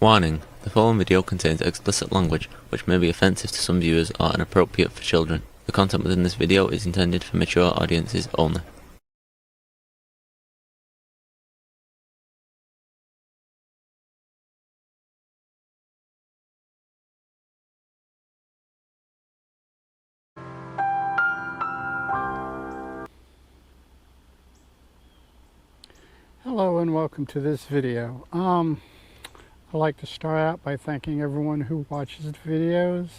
Warning: the following video contains explicit language which may be offensive to some viewers or inappropriate for children. The content within this video is intended for mature audiences only. Hello and welcome to this video. I'd like to start out by thanking everyone who watches the videos,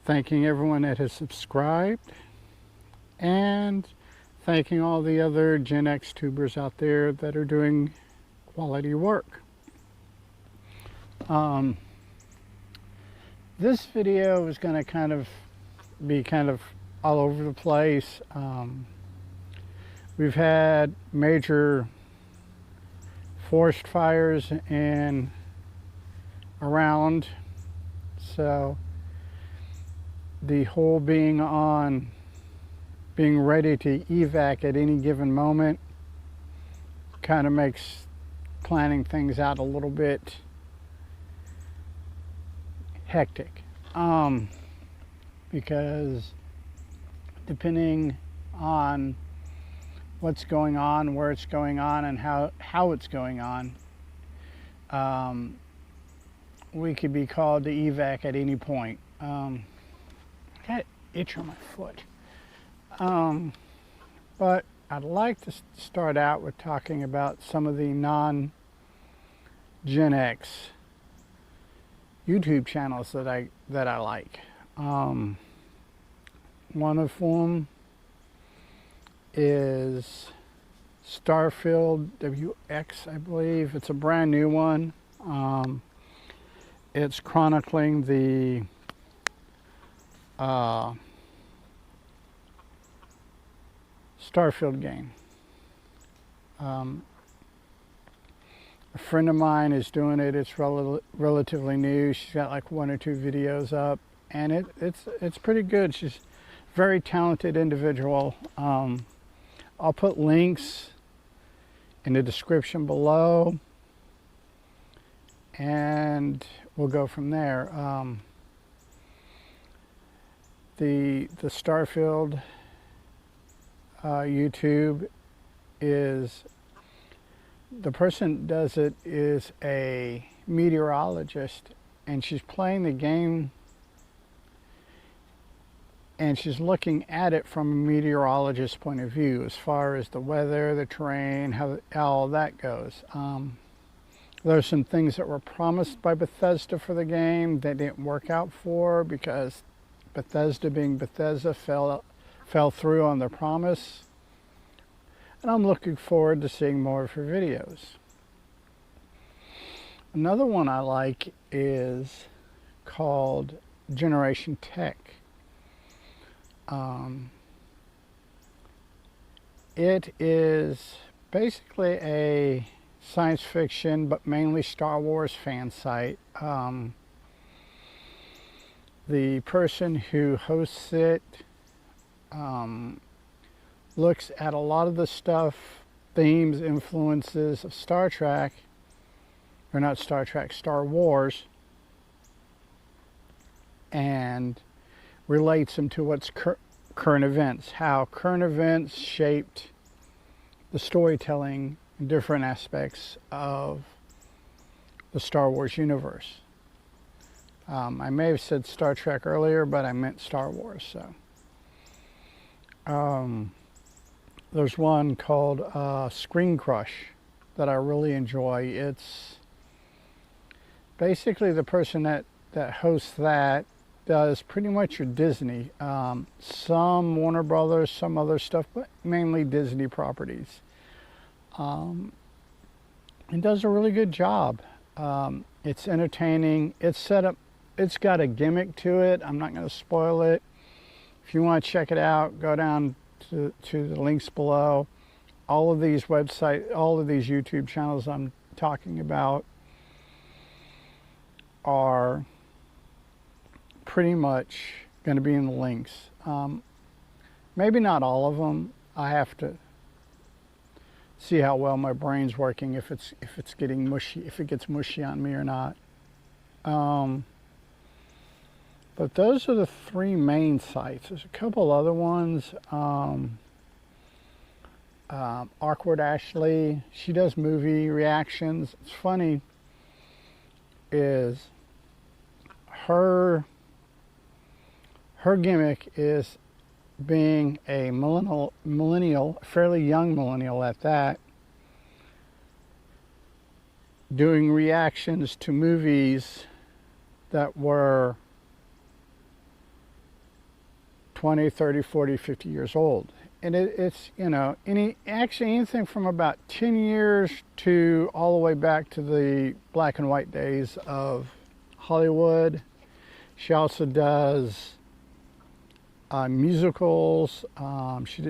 thanking everyone that has subscribed, and thanking all the other Gen X tubers out there that are doing quality work. This video is going to be all over the place. We've had major forest fires and around, so the whole being ready to evac at any given moment kind of makes planning things out a little bit hectic, because depending on what's going on, where it's going on, and how it's going on, we could be called to evac at any point. I got an itch on my foot. But I'd like to start out with talking about some of the non-Gen X YouTube channels that I like. One of them is StarfieldWX, I believe. It's a brand new one. It's chronicling the Starfield game. A friend of mine is doing it. It's relatively new. She's got like 1 or 2 videos up, and it's pretty good. She's a very talented individual. I'll put links in the description below, and we'll go from there. The Starfield YouTube is, the person that does it is a meteorologist, and she's playing the game and she's looking at it from a meteorologist's point of view, as far as the weather, the terrain, how all that goes. There's some things that were promised by Bethesda for the game that didn't work out for, because Bethesda, being Bethesda, fell through on their promise. And I'm looking forward to seeing more of her videos. Another one I like is called Generation Tech. It is basically a science fiction, but mainly Star Wars fan site. The person who hosts it looks at a lot of the stuff, themes, influences of Star Trek, or not Star Trek, Star Wars, and relates them to what's current events, how current events shaped the storytelling in different aspects of the Star Wars universe. I may have said Star Trek earlier, but I meant Star Wars. So there's one called Screen Crush that I really enjoy. It's basically the person that hosts that does pretty much your Disney, some Warner Brothers, some other stuff, but mainly Disney properties. And does a really good job. It's entertaining. It's set up. It's got a gimmick to it. I'm not going to spoil it. If you want to check it out, go down to the links below. All of these YouTube channels I'm talking about are pretty much going to be in the links. Maybe not all of them. I have to see how well my brain's working, if it's getting mushy, if it gets mushy on me or not. But those are the three main sites. There's a couple other ones. Awkward Ashleigh, she does movie reactions. It's funny, is her gimmick is being a millennial, fairly young millennial at that, doing reactions to movies that were 20, 30, 40, 50 years old. And it's, you know, anything from about 10 years to all the way back to the black and white days of Hollywood. She also does musicals.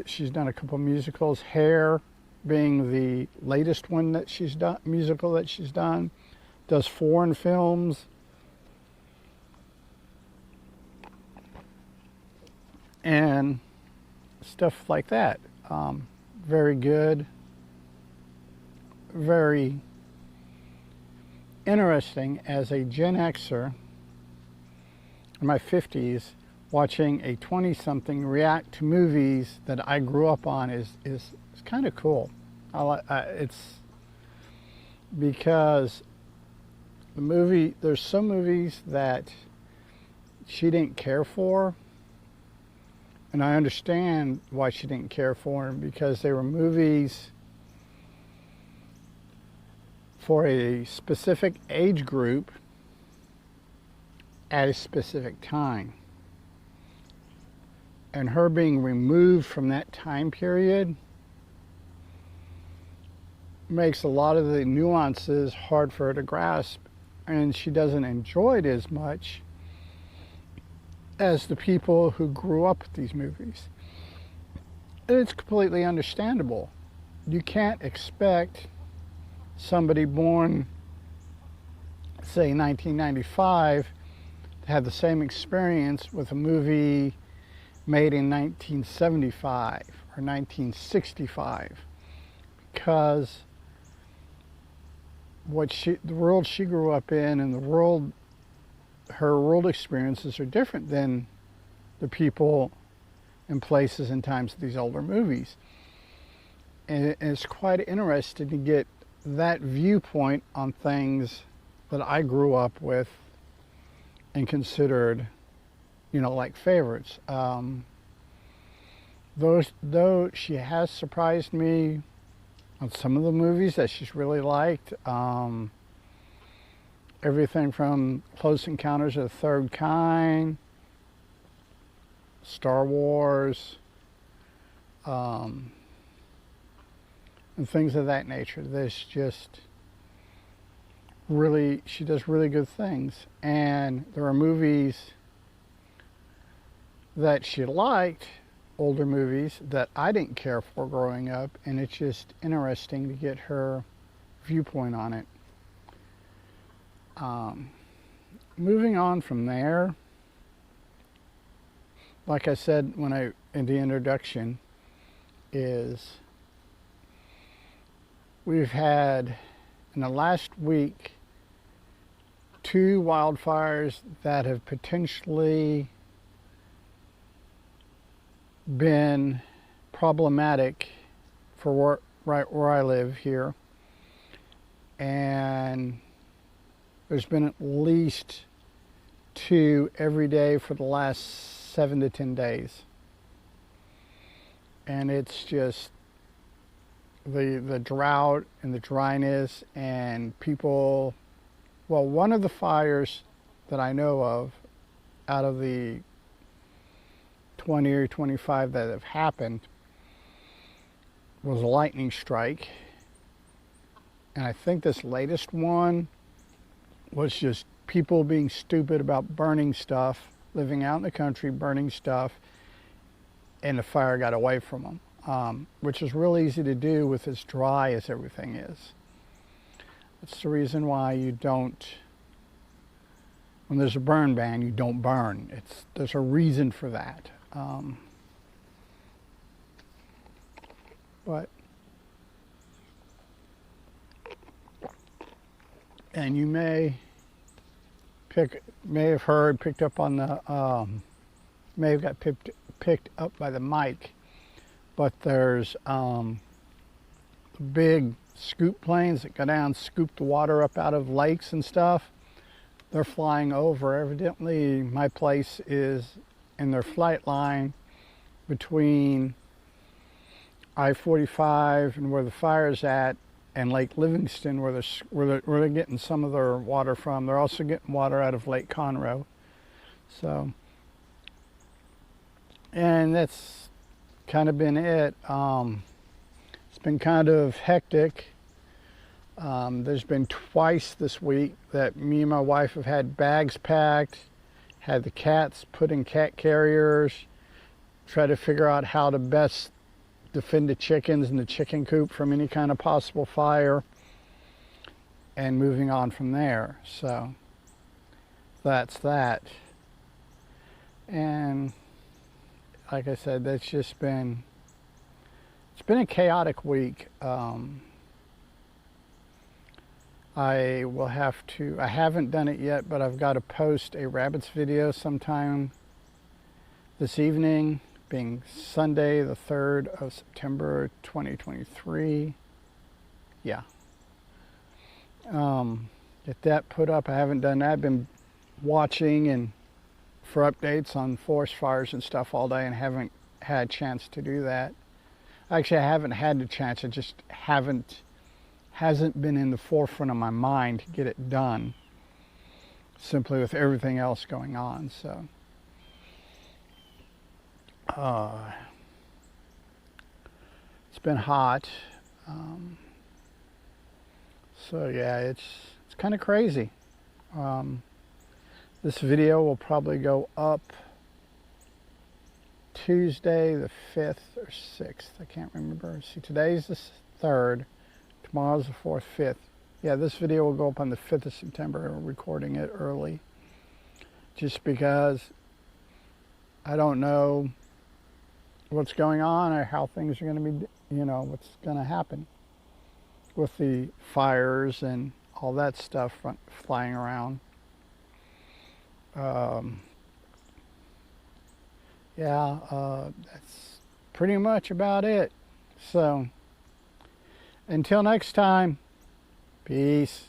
She's done a couple musicals. Hair being the latest one that she's done, musical that she's done. Does foreign films. And stuff like that. Very good. Very interesting as a Gen Xer in my 50s, watching a 20-something react to movies that I grew up on is kind of cool. It's because there's some movies that she didn't care for, and I understand why she didn't care for them, because they were movies for a specific age group at a specific time. And her being removed from that time period makes a lot of the nuances hard for her to grasp, and she doesn't enjoy it as much as the people who grew up with these movies. And it's completely understandable. You can't expect somebody born, say, 1995 to have the same experience with a movie made in 1975 or 1965, because the world she grew up in and her world experiences are different than the people and places and times of these older movies. And it's quite interesting to get that viewpoint on things that I grew up with and considered, you know, like favorites. Though she has surprised me on some of the movies that she's really liked. Everything from Close Encounters of the Third Kind, Star Wars, and things of that nature. There's just really, she does really good things. And there are movies that she liked, older movies, that I didn't care for growing up, and it's just interesting to get her viewpoint on it. Moving on from there, like I said in the introduction, is we've had in the last week 2 wildfires that have potentially been problematic for right where I live here, and there's been at least 2 every day for the last 7 to 10 days. And it's just the drought and the dryness, and people, well, one of the fires that I know of out of the 20 or 25 that have happened was a lightning strike. And I think this latest one was just people being stupid about burning stuff, living out in the country, burning stuff, and the fire got away from them, which is real easy to do with as dry as everything is. That's the reason why you don't, when there's a burn ban, you don't burn. There's a reason for that. But And you may have heard, picked up on the, may have got picked up by the mic, but there's big scoop planes that go down, scoop the water up out of lakes and stuff. They're flying over. Evidently, my place is in their flight line between I-45 and where the fire's at, and Lake Livingston, where they're getting some of their water from. They're also getting water out of Lake Conroe. So, and that's kind of been it. It's been kind of hectic. There's been twice this week that me and my wife have had bags packed, had the cats put in cat carriers, try to figure out how to best defend the chickens in the chicken coop from any kind of possible fire, and moving on from there. So that's that. And like I said, that's just been, it's been a chaotic week. I will have to, I haven't done it yet, but I've got to post a rabbits video sometime this evening, being Sunday the 3rd of September 2023. Yeah. Get that put up. I haven't done that. I've been watching and for updates on forest fires and stuff all day and haven't had a chance to do that. Actually, I haven't had the chance. I just hasn't been in the forefront of my mind to get it done, simply with everything else going on. So it's been hot. So yeah, it's kind of crazy. This video will probably go up Tuesday the 5th or 6th. I can't remember. See, today's the 3rd. Tomorrow's the 4th, 5th. Yeah, this video will go up on the 5th of September. We're recording it early, just because I don't know what's going on or how things are going to be, you know, what's going to happen with the fires and all that stuff flying around. That's pretty much about it. So until next time, peace.